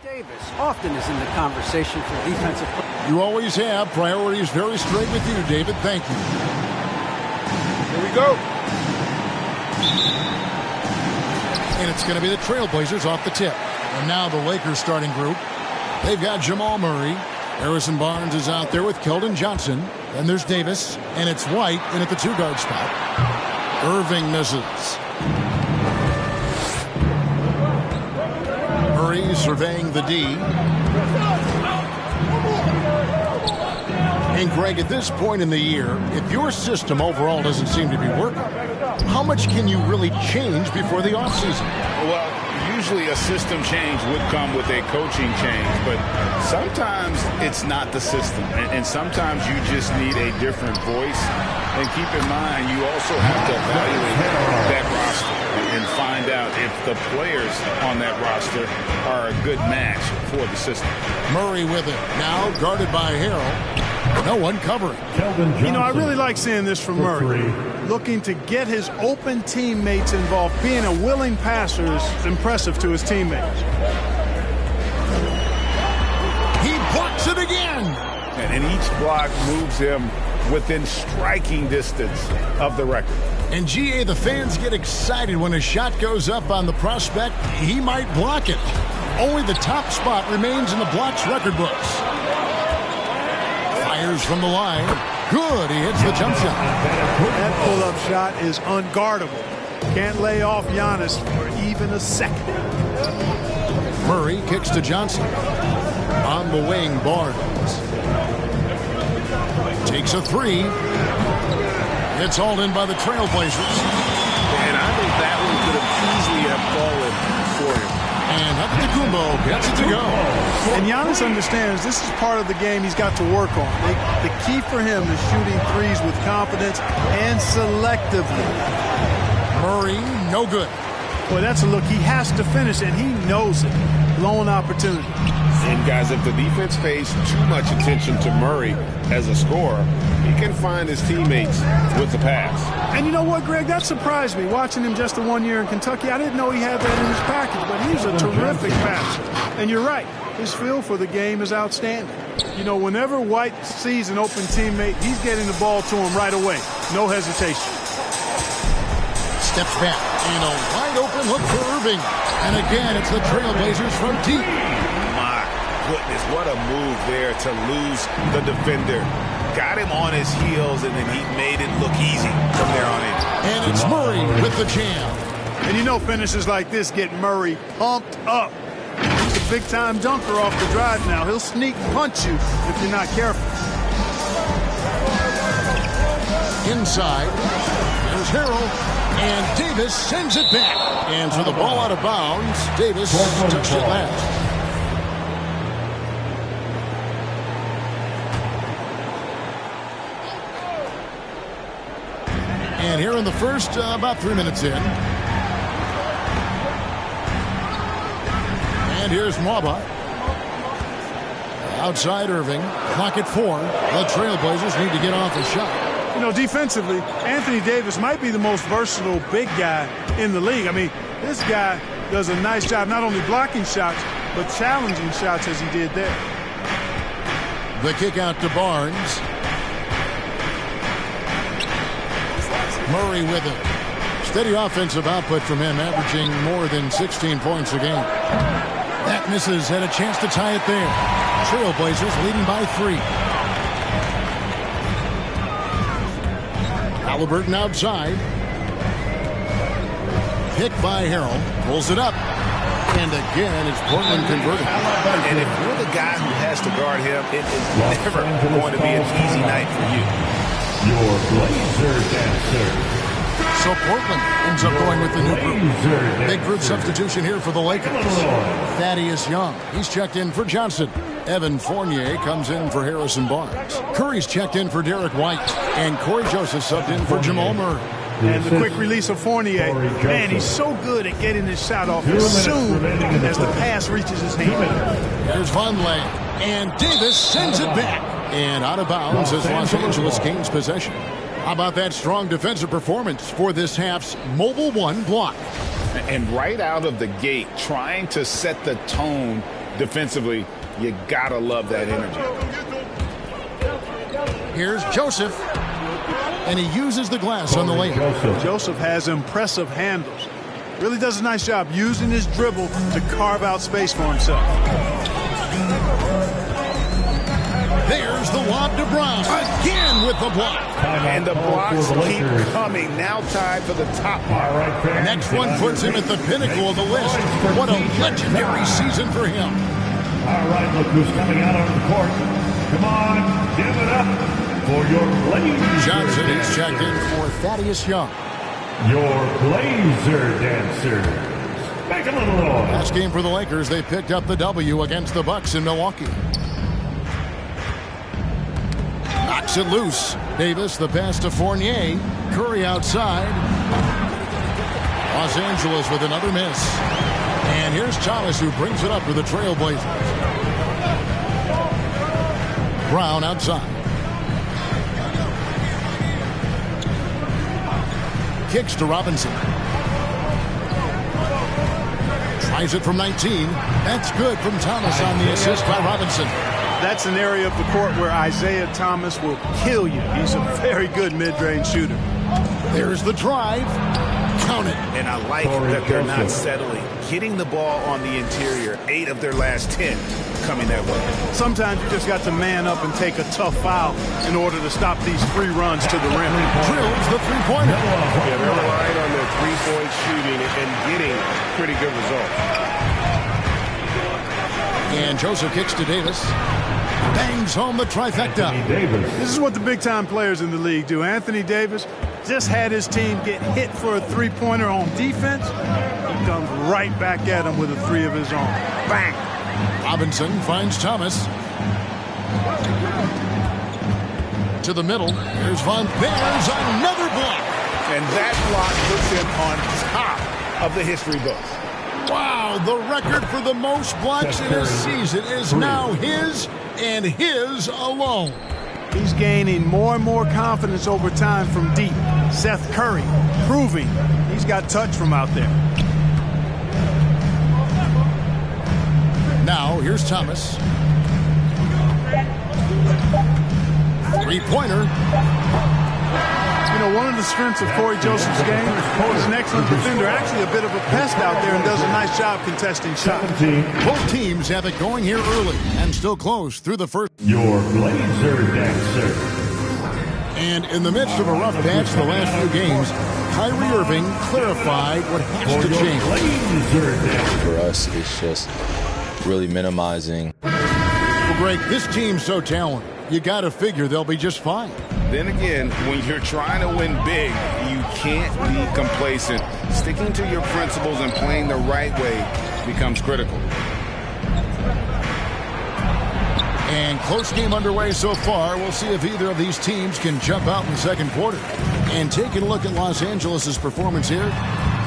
Davis often is in the conversation for defensive play. You always have. Priorities very straight with you, David. Thank you. Here we go. And it's going to be the Trailblazers off the tip. And now the Lakers starting group. They've got Jamal Murray. Harrison Barnes is out there with Keldon Johnson. Then there's Davis. And it's White in at the two-guard spot. Irving misses. Murray surveying the D. And Greg, at this point in the year, if your system overall doesn't seem to be working, how much can you really change before the offseason? Well, usually a system change would come with a coaching change, but sometimes it's not the system, and sometimes you just need a different voice. And keep in mind, you also have to evaluate that roster and find out if the players on that roster are a good match for the system. Murray with it, now guarded by Harrell. No one covering. You know, I really like seeing this from Murray. Looking to get his open teammates involved. Being a willing passer is impressive to his teammates. He blocks it again. And each block moves him within striking distance of the record. And GA, the fans get excited when a shot goes up on the prospect. He might block it. Only the top spot remains in the blocks record books. Fires from the line. Good, he hits the jump shot. That pull-up shot is unguardable. Can't lay off Giannis for even a second. Murray kicks to Johnson. On the wing, Barnes. Takes a three. It's hauled in by the Trailblazers. And I think that one could have easily have fallen for him. And Antetokounmpo gets it to go. And Giannis understands this is part of the game he's got to work on. The key for him is shooting threes with confidence and selectively. Murray, no good. Boy, that's a look he has to finish, and he knows it. Blown opportunity. And guys, if the defense pays too much attention to Murray as a scorer, he can find his teammates with the pass. And you know what, Greg? That surprised me. Watching him just the 1 year in Kentucky, I didn't know he had that in his package, but he's a terrific passer. And you're right. His feel for the game is outstanding. You know, whenever White sees an open teammate, he's getting the ball to him right away. No hesitation. Steps back. And a wide open look for Irving. And again, it's the Trailblazers from deep. My goodness, what a move there to lose the defender. Got him on his heels, and then he made it look easy from there on in. And it's Murray with the jam. And you know finishes like this get Murray pumped up. He's a big-time dunker off the drive now. He'll sneak punch you if you're not careful. Inside, there's Harrell. And Davis sends it back. And so the ball out of bounds. Davis touched it last. And here in the first, about 3 minutes in. And here's Mwaba. Outside Irving. Clock at 4. The Trailblazers need to get off a shot. You know, defensively, Anthony Davis might be the most versatile big guy in the league. I mean, this guy does a nice job not only blocking shots, but challenging shots as he did there. The kick out to Barnes. Murray with it. Steady offensive output from him, averaging more than 16 points a game. That misses, had a chance to tie it there. Trailblazers leading by 3. Halliburton outside. Pick by Harrell. Pulls it up. And again, it's Portland converted. And if you're the guy who has to guard him, it is never going to be an easy night for you. Your Blazer dancer. So Portland ends up going with the new group. Big group substitution here for the Lakers. Thaddeus Young, he's checked in for Johnson. Evan Fournier comes in for Harrison Barnes. Curry's checked in for Derek White. And Corey Joseph subbed in for Jamal Murray. And the quick release of Fournier. Man, he's so good at getting his shot off as soon as the pass reaches his hand. There's Vonleh. And Davis sends it back. And out of bounds as Los Angeles gains possession. How about that strong defensive performance for this half's Mobile One block? And right out of the gate, trying to set the tone defensively, you got to love that energy. Here's Joseph. And he uses the glass on the lane. Joseph has impressive handles. Really does a nice job using his dribble to carve out space for himself. There's the lob to Brown. Again with the block. And the blocks keep coming. Now tied for the top. Next one puts him at the pinnacle of the list. What a legendary season for him. All right, look who's coming out on the court. Come on, give it up for your Blazers. Johnson is checked in for Thaddeus Young. Your Blazer dancers. Make a little noise. Last game for the Lakers, they picked up the W against the Bucks in Milwaukee. Knocks it loose. Davis, the pass to Fournier. Curry outside. Los Angeles with another miss. And here's Thomas, who brings it up for the Trailblazers. Brown outside. Kicks to Robinson. Tries it from 19. That's good from Thomas on the assist by Robinson. That's an area of the court where Isaiah Thomas will kill you. He's a very good mid-range shooter. There's the drive. Count it. And I like that they're not settling. Getting the ball on the interior, 8 of their last 10 coming that way. Sometimes you just got to man up and take a tough foul in order to stop these free runs to the rim. Drills the three-pointer. Yeah, they're relying on their three-point shooting and getting pretty good results. And Joseph kicks to Davis. Bangs home the trifecta. This is what the big-time players in the league do. Anthony Davis just had his team get hit for a three-pointer on defense. He comes right back at him with a three of his own. Bang! Robinson finds Thomas. To the middle. Here's Von Bears, another block. And that block puts him on top of the history books. Wow, the record for the most blocks in a season is now his and his alone. He's gaining more and more confidence over time from deep. Seth Curry proving he's got touch from out there. Now, here's Thomas. Three-pointer. You know, one of the strengths of Corey Joseph's game is an excellent defender, actually a bit of a pest out there, and does a nice job contesting shots. Both teams have it going here early and still close through the first. Your Blazer dancer. And in the midst of a rough patch the last few games, Kyrie Irving clarified what has to change. For us, it's just really minimizing. Well, Greg, this team's so talented. You got to figure they'll be just fine. Then again, when you're trying to win big, you can't be complacent. Sticking to your principles and playing the right way becomes critical. And close game underway so far. We'll see if either of these teams can jump out in the second quarter. And taking a look at Los Angeles' performance here,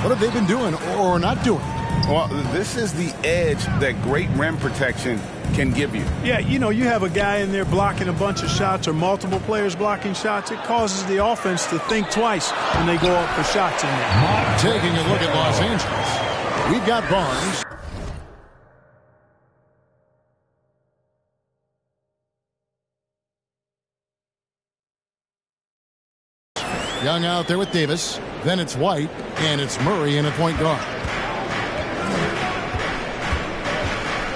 what have they been doing or not doing? Well, this is the edge that great rim protection can give you. Yeah, you know, you have a guy in there blocking a bunch of shots or multiple players blocking shots. It causes the offense to think twice when they go up for shots in there. Taking a look at Los Angeles, we've got Barnes. Young out there with Davis. Then it's White, and it's Murray in at point guard.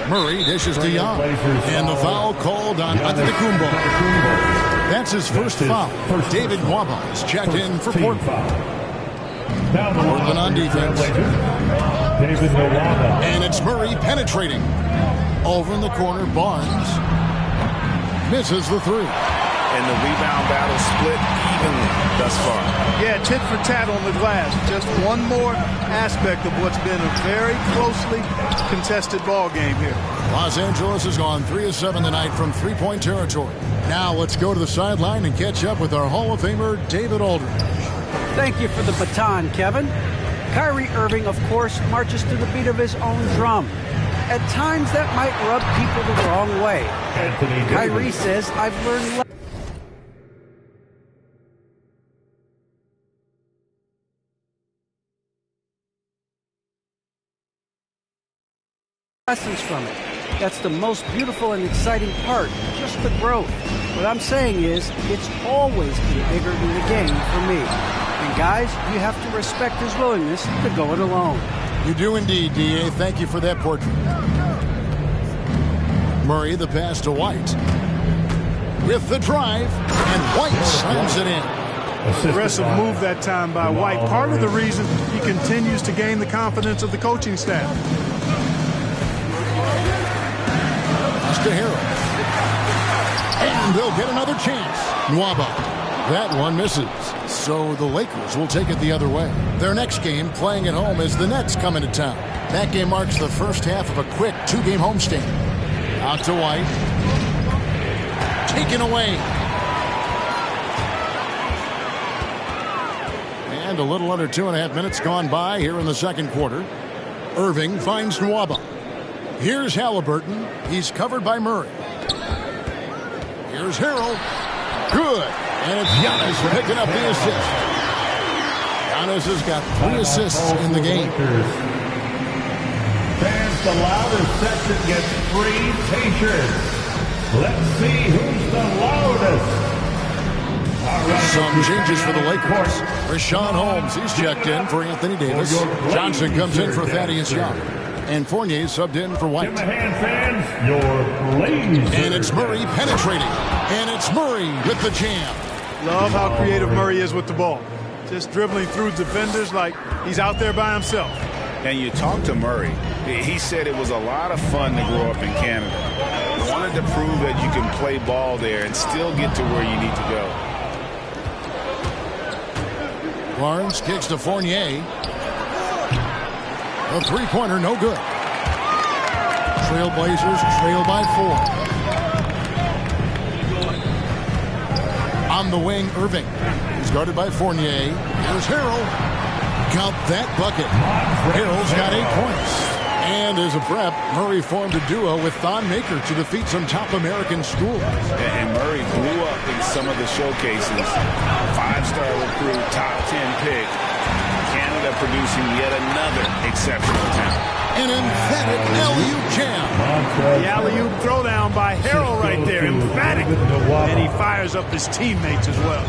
Murray dishes to Young. And the foul called on Antetokounmpo. That's his first foul. David Nwaba is checked in for Portland. Portland on defense. And it's Murray penetrating. Over in the corner, Barnes misses the three. And the rebound battle split evenly thus far. Yeah, tit for tat on the glass. Just one more aspect of what's been a very closely contested ball game here. Los Angeles has gone 3 of 7 tonight from three-point territory. Now let's go to the sideline and catch up with our Hall of Famer, David Aldridge. Thank you for the baton, Kevin. Kyrie Irving, of course, marches to the beat of his own drum. At times, that might rub people the wrong way. Kyrie says, I've learned lessons from it. That's the most beautiful and exciting part, just the growth. What I'm saying is, it's always been bigger than the game for me. And guys, you have to respect his willingness to go it alone. You do indeed, D.A. Thank you for that portrait. Murray, the pass to White. With the drive, and White slams it in. Aggressive move that time by White. Part of the reason he continues to gain the confidence of the coaching staff. Pass to Harrell. And they'll get another chance. Nwaba. That one misses. So the Lakers will take it the other way. Their next game, playing at home, as the Nets come into town. That game marks the first half of a quick two-game homestand. Out to White. Taken away. And a little under 2.5 minutes gone by here in the second quarter. Irving finds Nwaba. Here's Halliburton. He's covered by Murray. Here's Harrell. Good. And it's Giannis picking up the assist. Giannis has got 3 assists in the game. Fans, the loudest section gets free t-shirts. Let's see who's the loudest. Some changes for the Lakers. Rashawn Holmes, he's checked in for Anthony Davis. Johnson comes in for Thaddeus Young. And Fournier subbed in for White. Give a hand, fans. Your Blazers. And it's Murray penetrating. And it's Murray with the jam. Love how creative Murray is with the ball. Just dribbling through defenders like he's out there by himself. And you talk to Murray. He said it was a lot of fun to grow up in Canada. Wanted to prove that you can play ball there and still get to where you need to go. Barnes kicks to Fournier. A three-pointer, no good. Trailblazers trail by 4. On the wing, Irving. He's guarded by Fournier. Here's Harrell. Count that bucket. Harrell's got 8 points. And as a prep, Murray formed a duo with Thon Maker to defeat some top American schools. And Murray blew up in some of the showcases. 5-star recruit, top 10 pick. Canada producing yet another exceptional talent. An emphatic alley-oop jam. The alley-oop throwdown by Harrell right there. Emphatic. And he fires up his teammates as well.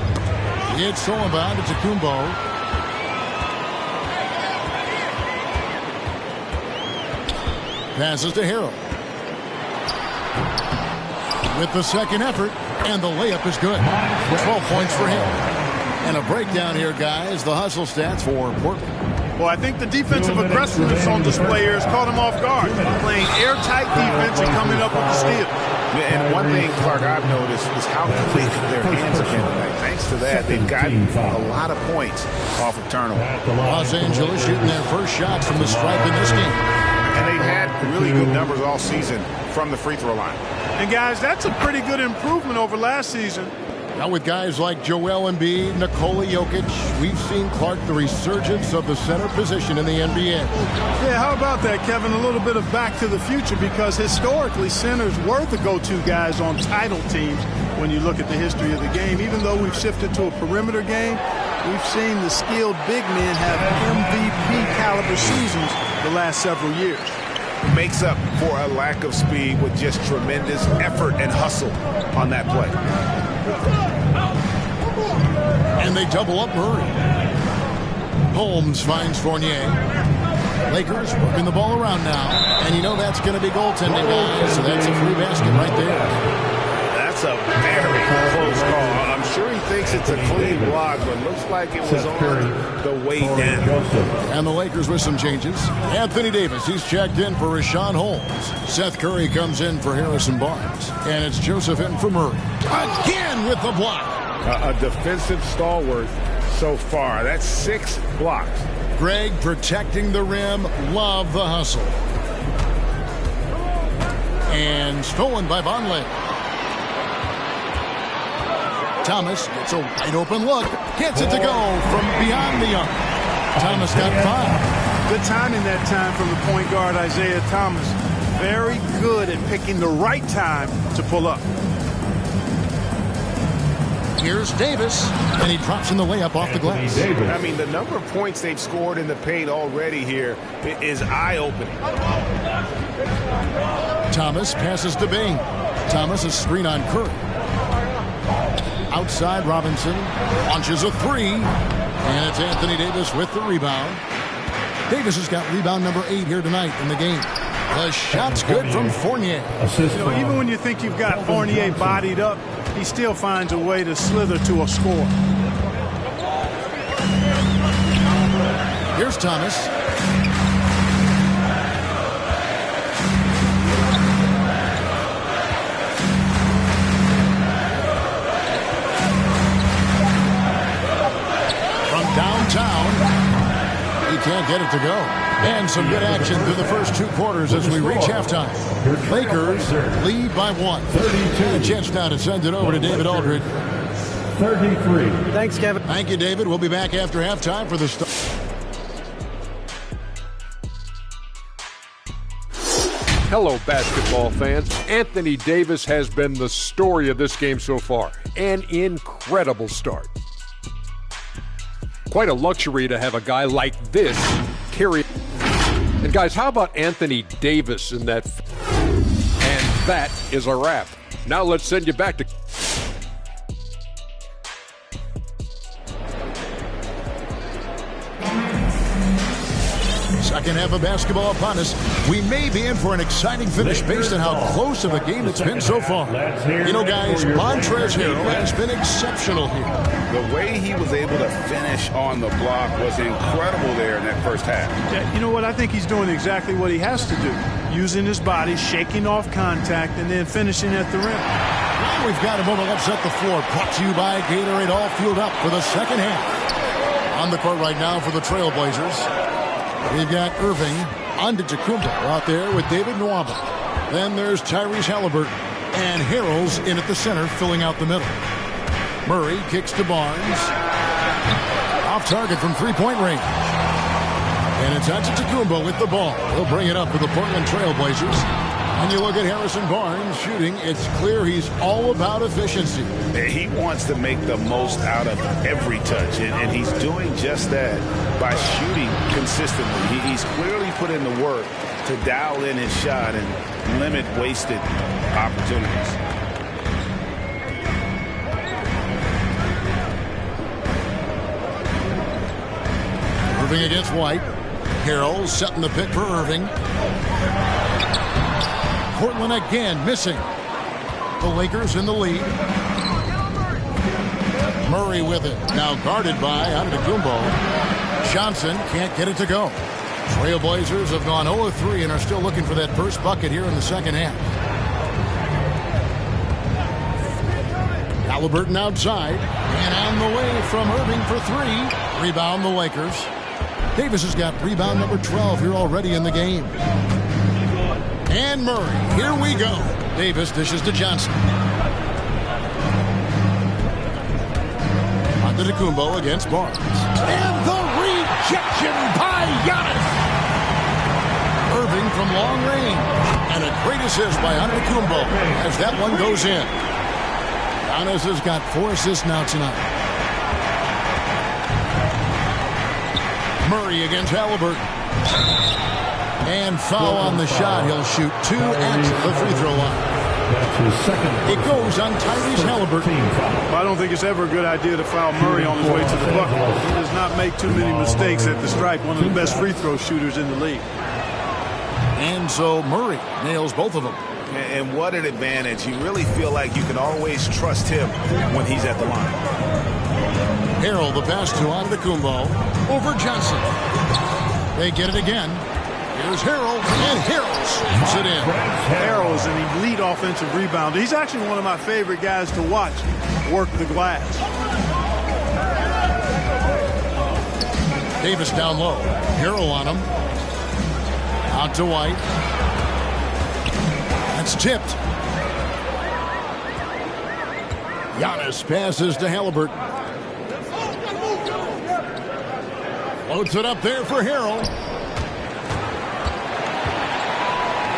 It's Solomon to Tacumbo. Passes to Harrell. With the second effort, and the layup is good. 12 points for him. And a breakdown here, guys. The hustle stats for Portland. Well, I think the defensive aggressiveness on display here has caught him off guard. Playing airtight defense and coming up with the steal. And one thing, Clark, I've noticed is how quick their hands have been tonight. Thanks to that, they've gotten a lot of points off of turnover. Los Angeles shooting their first shots from the stripe in this game. And they've had really good numbers all season from the free throw line. And, guys, that's a pretty good improvement over last season. Now with guys like Joel Embiid, Nikola Jokic, we've seen, Clark, the resurgence of the center position in the NBA. Yeah, how about that, Kevin? A little bit of back to the future, because historically centers were the go-to guys on title teams when you look at the history of the game. Even though we've shifted to a perimeter game, we've seen the skilled big men have MVP-caliber seasons the last several years. Makes up for a lack of speed with just tremendous effort and hustle on that play. And they double up Murray. Holmes finds Fournier. Lakers working the ball around now. And you know that's going to be goaltending, guys. So that's a free basket right there. That's a very close call. I'm sure he thinks it's a clean block, but looks like it was on the way down. And the Lakers with some changes. Anthony Davis, he's checked in for Rashawn Holmes. Seth Curry comes in for Harrison Barnes. And it's Joseph in for Murray. Again with the block. A defensive stalwart so far. That's 6 blocks. Greg protecting the rim. Love the hustle. And stolen by Vonleh. Thomas gets a wide open look. Gets it to go from beyond the arc. Thomas got 5. Good timing that time from the point guard, Isaiah Thomas. Very good at picking the right time to pull up. Here's Davis, and he drops in the layup off the glass. I mean, the number of points they've scored in the paint already here is eye-opening. Thomas passes to Bain. Thomas a screen on Curry. Outside Robinson launches a three. And it's Anthony Davis with the rebound. Davis has got rebound number 8 here tonight in the game. The shot's good from Fournier. Even when you think you've got Fournier bodied up, he still finds a way to slither to a score. Here's Thomas. From downtown, he can't get it to go. And some good action through the first 2 quarters as we reach halftime. Lakers lead by 1. And a chance now to send it over to David Aldridge. 33. Thanks, Kevin. Thank you, David. We'll be back after halftime for the start. Hello, basketball fans. Anthony Davis has been the story of this game so far. An incredible start. Quite a luxury to have a guy like this carry. And guys, how about Anthony Davis in that? And that is a wrap. Now let's send you back to... Second half of basketball upon us. We may be in for an exciting finish based on how close of a game it's been so far. You know, guys, Montrezl Harrell has been exceptional here. The way he was able to finish on the block was incredible there in that first half. Yeah, you know what? I think he's doing exactly what he has to do. Using his body, shaking off contact, and then finishing at the rim. Now we've got a moment left set the floor. Brought to you by Gatorade, all fueled up for the second half. On the court right now for the Trailblazers. We've got Irving, Antetokounmpo out there with David Nwaba. Then there's Tyrese Halliburton. And Harrell's in at the center, filling out the middle. Murray kicks to Barnes. Off target from three-point range. And it's Antetokounmpo with the ball. He'll bring it up for the Portland Trailblazers. And you look at Harrison Barnes shooting, it's clear he's all about efficiency. He wants to make the most out of every touch, and he's doing just that by shooting consistently. He's clearly put in the work to dial in his shot and limit wasted opportunities. Irving against White. Harrell setting the pick for Irving. Portland again missing. The Lakers in the lead. Murray with it. Now guarded by Antetokounmpo. Johnson can't get it to go. Trailblazers have gone 0-3 and are still looking for that first bucket here in the second half. Halliburton outside. And on the way from Irving for 3. Rebound the Lakers. Davis has got rebound number 12 here already in the game. And Murray, here we go. Davis dishes to Johnson. Antetokounmpo against Barnes. And the rejection by Giannis. Irving from long range. And a great assist by Antetokounmpo as that one goes in. Giannis has got 4 assists now tonight. Murray against Halliburton. And foul on the shot. He'll shoot 2 at the free throw line. That's his second. It goes on Tyrese Halliburton. Well, I don't think it's ever a good idea to foul Murray on his way to the bucket. He does not make too many mistakes at the stripe. One of the best free throw shooters in the league. And so Murray nails both of them. And what an advantage. You really feel like you can always trust him when he's at the line. Harrell, the pass to Antetokounmpo. Over Johnson. They get it again. Here's Harrell, and Harrell slams it in. Harrell is an elite offensive rebounder. He's actually one of my favorite guys to watch work the glass. Davis down low. Harrell on him. Out to White. That's tipped. Giannis passes to Halliburton. Floats it up there for Harrell.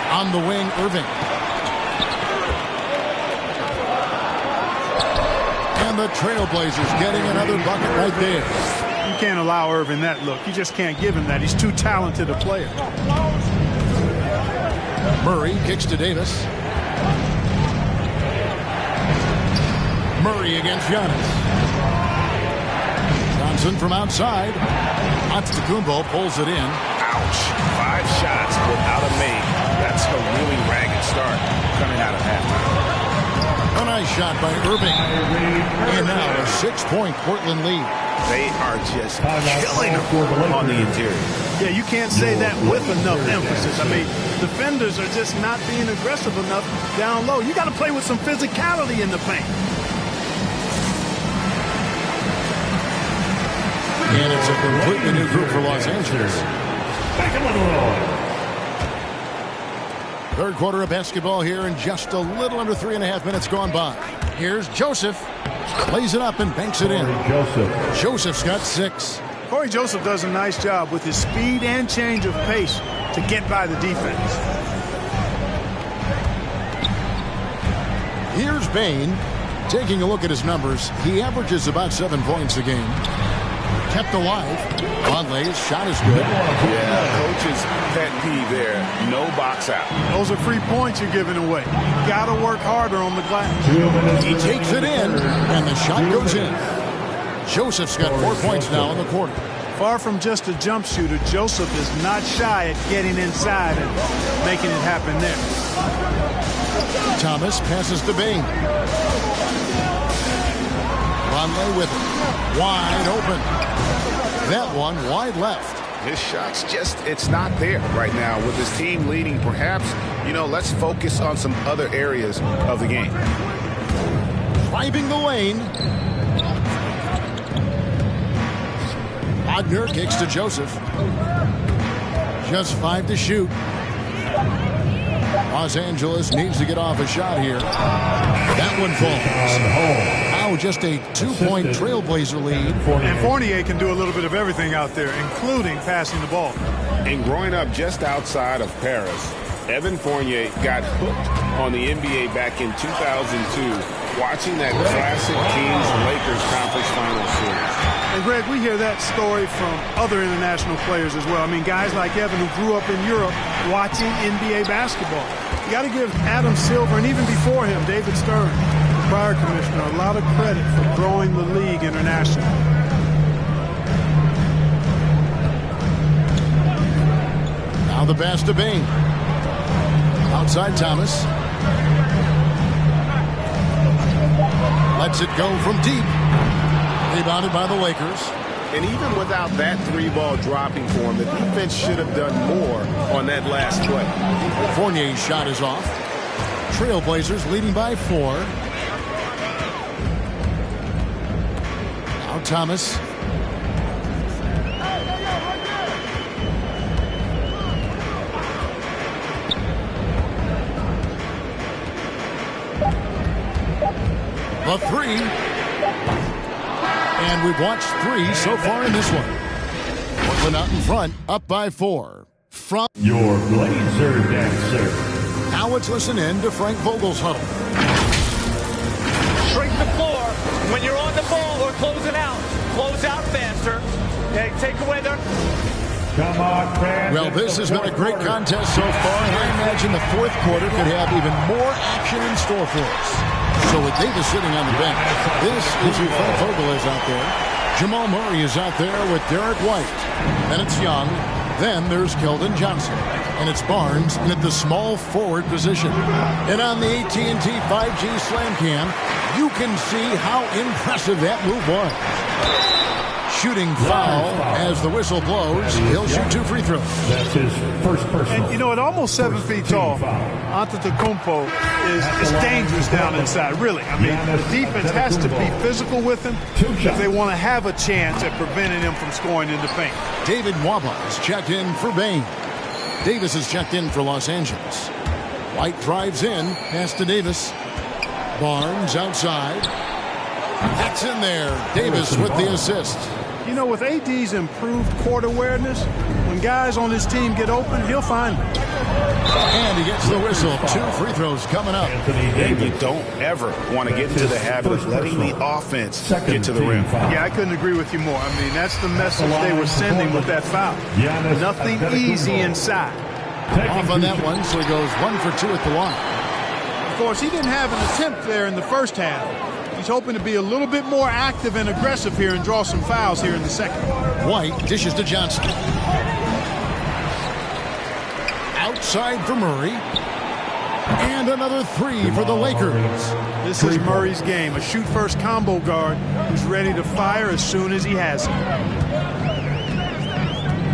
On the wing, Irving. And the Trailblazers getting another bucket right there. You can't allow Irving that look. You just can't give him that. He's too talented a player. Murray kicks to Davis. Murray against Giannis. Johnson from outside. Antetokounmpo pulls it in. Ouch. 5 shots without a make. That's a really ragged start coming out of halftime. A nice shot by Irving. And now a 6-point Portland lead. They are just killing them on the interior. Yeah, you can't say that with enough emphasis. I mean, defenders are just not being aggressive enough down low. You got to play with some physicality in the paint. And it's a completely new group for Los Angeles. Third quarter of basketball here, and just a little under 3.5 minutes gone by. Here's Joseph. Plays it up and banks it in. Joseph's got 6. Corey Joseph does a nice job with his speed and change of pace to get by the defense. Here's Bain. Taking a look at his numbers, he averages about 7 points a game. Kept alive. Conley's shot is good. Yeah, coach's pet peeve there. No box out. Those are free points you're giving away. You got to work harder on the glass. He takes it in, and the shot goes in. Joseph's got 4 points now in the quarter. Far from just a jump shooter, Joseph is not shy at getting inside and making it happen there. Thomas passes to Bain. Conley with it. Wide open. That one wide left. His shot's just, it's not there right now with his team leading. Perhaps, let's focus on some other areas of the game. Driving the lane. Wagner kicks to Joseph. Just 5 to shoot. Los Angeles needs to get off a shot here. That one falls. Now just a 2-point Trailblazer lead. And Fournier can do a little bit of everything out there, including passing the ball. And growing up just outside of Paris, Evan Fournier got hooked on the NBA back in 2002, watching that classic Kings-Lakers conference final series. And Greg, we hear that story from other international players as well. I mean, guys like Evan who grew up in Europe watching NBA basketball. You got to give Adam Silver, and even before him, David Stern, the prior commissioner, a lot of credit for growing the league internationally. Now the pass to Bain. Outside Thomas. Lets it go from deep. Rebounded by the Lakers. And even without that 3-ball dropping for him, the defense should have done more on that last play. Fournier's shot is off. Trailblazers leading by 4. Now Thomas. The 3. And we've watched 3 so far in this one. Portland out in front, up by 4. From your Blazer dancer. Now let's listen in to Frank Vogel's huddle. Shrink the floor. When you're on the ball or closing out, close out faster. Okay, take away their... Come on, fans. Well, this has been a great contest so far, and I imagine the fourth quarter could have even more action in store for us. So with Davis sitting on the bench, this is who Frank Vogel is out there. Jamal Murray is out there with Derek White. Then it's Young. Then there's Keldon Johnson. And it's Barnes in at the small forward position. And on the AT&T 5G Slam Cam, you can see how impressive that move was. Shooting foul as the whistle blows. He'll shoot 2 free throws. That's his first personal. And, at almost 7 feet tall, Antetokounmpo is dangerous down inside, really. I mean, the defense has to be physical with him if they want to have a chance at preventing him from scoring in the paint. David Nwaba is checked in for Bain. Davis is checked in for Los Angeles. White drives in, pass to Davis. Barnes outside. That's in there. Davis with the assist. With AD's improved court awareness, when guys on his team get open, he'll find them. And he gets the whistle. 2 free throws coming up. And you don't ever want to get into the habit of letting the offense get to the rim. Yeah, I couldn't agree with you more. I mean, that's the message they were sending with that foul. Nothing easy inside. Off on that one, so he goes 1 for 2 at the line. Of course, he didn't have an attempt there in the first half. He's hoping to be a little bit more active and aggressive here and draw some fouls here in the second. White dishes to Johnson. Outside for Murray. And another 3 for the Lakers. This is Murray's game, a shoot-first combo guard who's ready to fire as soon as he has it.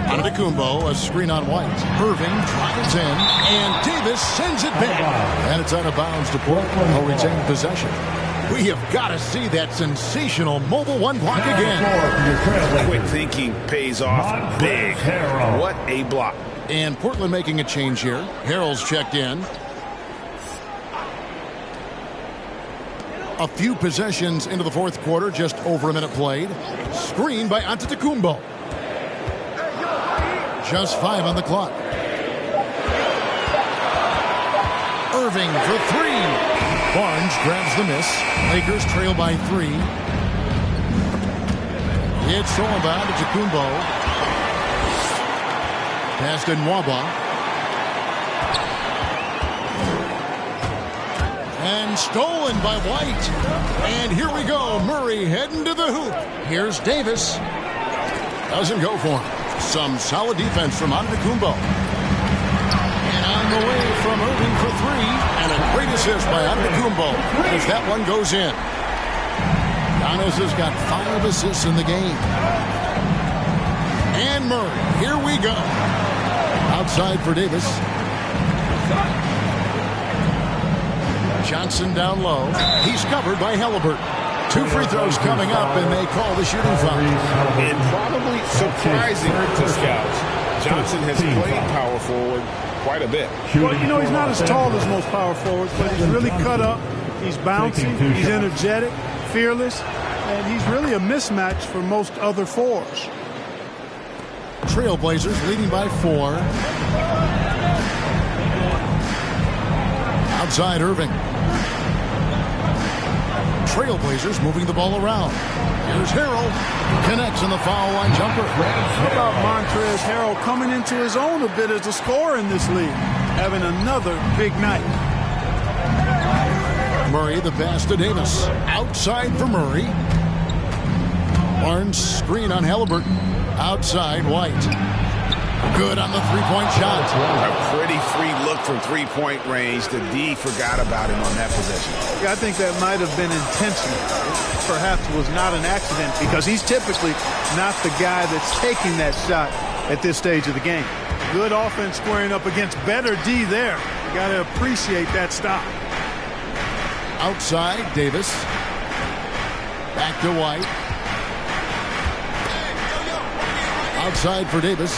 Antetokounmpo, a screen on White. Irving drives in, and Davis sends it back. And it's out of bounds to Portland, who retain possession. We have got to see that sensational mobile one block again. Quick thinking pays off big. What a block. And Portland making a change here. Harrell's checked in. A few possessions into the fourth quarter, just over a minute played. Screen by Antetokounmpo. Just 5 on the clock. Irving for 3. Barnes grabs the miss. Lakers trail by 3. It's all about Antetokounmpo. Pass to Nwaba. And stolen by White. And here we go. Murray heading to the hoop. Here's Davis. Doesn't go for him. Some solid defense from Antetokounmpo. And on the way from Irving for 3. And a great assist by Antetokounmpo as that one goes in. Giannis has got 5 assists in the game. And Murray. Here we go. Outside for Davis. Johnson down low. He's covered by Halliburton. 2 free throws coming up, and they call the shooting foul. And probably surprising to scouts, Johnson has played power forward quite a bit. Well, you know, he's not as tall as most power forwards, but he's really cut up. He's bouncy. He's energetic, fearless, and he's really a mismatch for most other fours. Trailblazers leading by 4. Outside Irving. Trailblazers moving the ball around. Here's Harrell. Connects on the foul line jumper. How about Montrezl Harrell coming into his own a bit as a scorer in this league, having another big night. Murray the pass to Davis. Outside for Murray. Barnes screen on Halliburton. Outside White. Good on the three-point shot. A pretty free look from three-point range. The D forgot about him on that possession. Yeah, I think that might have been intentional. Perhaps it was not an accident because he's typically not the guy that's taking that shot at this stage of the game. Good offense squaring up against better D there. You got to appreciate that stop. Outside Davis. Back to White. Outside for Davis.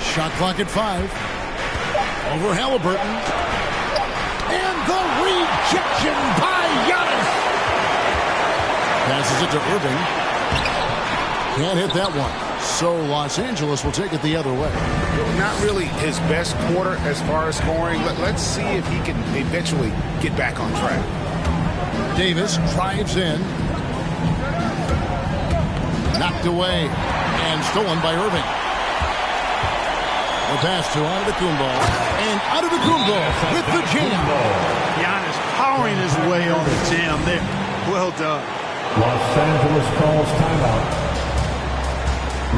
Shot clock at 5. Over Halliburton. And the rejection by Giannis. Passes it to Irving. Can't hit that one. So Los Angeles will take it the other way. Not really his best quarter as far as scoring. Let's see if he can eventually get back on track. Davis drives in. Knocked away. And stolen by Irving. The pass to Antetokounmpo. And Antetokounmpo with the jam. Giannis powering his way on the jam there. Well done. Los Angeles calls timeout.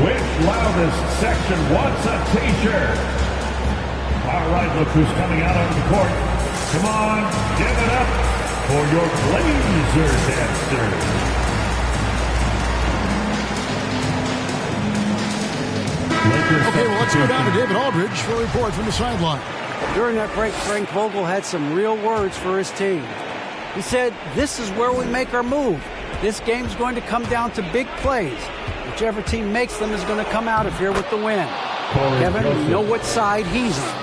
Which loudest section wants a t-shirt? All right, look who's coming out on the court. Come on, give it up for your Blazer dancers. Okay, well, let's go down to David Aldridge for a report from the sideline. During that break, Frank Vogel had some real words for his team. He said, "This is where we make our move. This game's going to come down to big plays. Whichever team makes them is going to come out of here with the win." Kevin, we know what side he's on.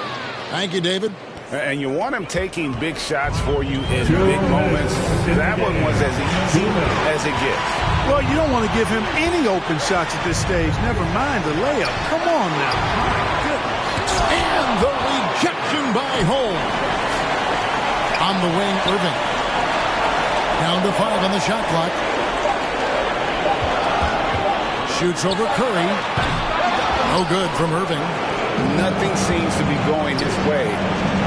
Thank you, David. And you want him taking big shots for you in big moments. That one was as easy as it gets. Well, you don't want to give him any open shots at this stage. Never mind the layup. Come on now. My goodness. And the rejection by Holmes. On the wing, Irving. Down to 5 on the shot clock. Shoots over Curry. No good from Irving. nothing seems to be going his way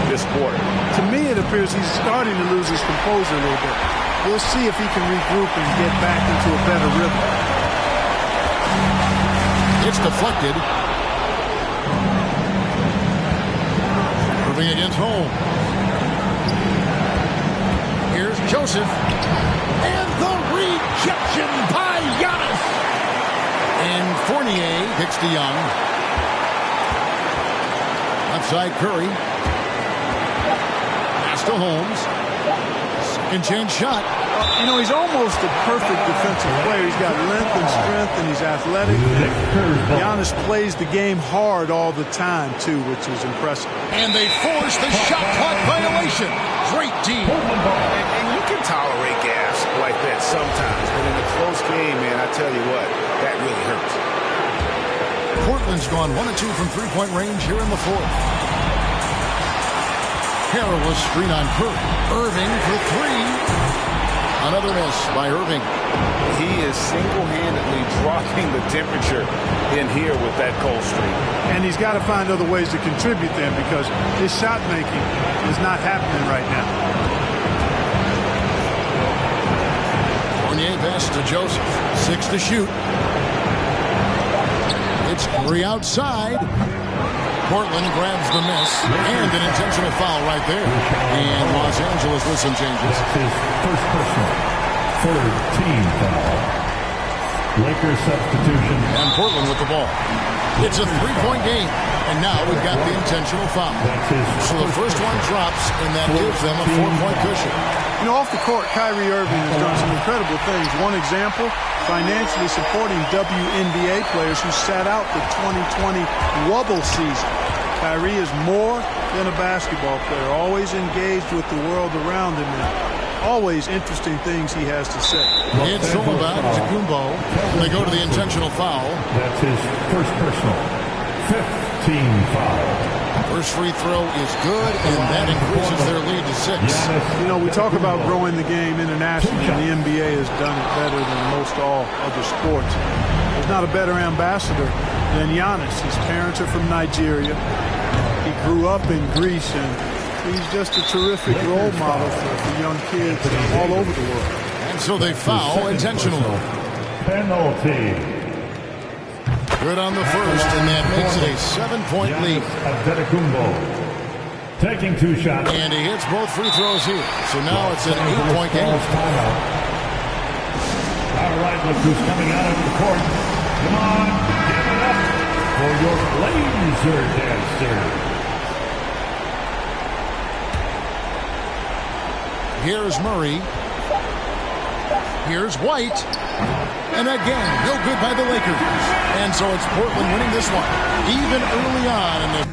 this quarter. To me, it appears he's starting to lose his composure a little bit. We'll see if he can regroup and get back into a better rhythm. It's deflected. Moving against home. Here's Joseph. And the rejection by Giannis. And Fournier kicks to Young. Outside Curry. Pass to Holmes. Second chance shot. You know, he's almost a perfect defensive player. He's got length and strength, and he's athletic. Giannis plays the game hard all the time, too, which is impressive. And they force the shot clock violation. Great team. And you can tolerate gas like that sometimes, but in a close game, man, I tell you what, that really hurts. Portland's gone 1 of 2 from three-point range here in the fourth. Perilous screen on Curry. Irving for three. Another miss by Irving. He is single-handedly dropping the temperature in here with that cold streak. And he's got to find other ways to contribute then, because his shot making is not happening right now. Fournier pass to Joseph. 6 to shoot. It's Curry outside. Portland grabs the miss and an intentional foul right there. And Los Angeles with some changes. His first personal, third team foul. Lakers substitution. And Portland with the ball. It's a three-point game. And now we've got the intentional foul. So the first one drops, and that gives them a 4-point cushion. You know, off the court, Kyrie Irving has done some incredible things. One example, financially supporting WNBA players who sat out the 2020 wobble season. Kyrie is more than a basketball player, always engaged with the world around him, and always interesting things he has to say. It's all about Tacumbo. They go to the intentional foul. That's his first personal, fifth team foul. First free throw is good, and that increases their lead to 6. You know, we talk about growing the game internationally, and the NBA has done it better than most all other sports. There's not a better ambassador than Giannis. His parents are from Nigeria. He grew up in Greece, and he's just a terrific role model for young kids all over the world. And so they foul intentionally. Penalty. Good on the first, and that makes it a 7-point lead. Taking 2 shots. And he hits both free throws here. So now it's an 8-point game. All right, look who's coming out of the court. Come on, give it up for your laser dancer. Here's Murray. Here's White. And again, no good by the Lakers. And so it's Portland winning this one, even early on in the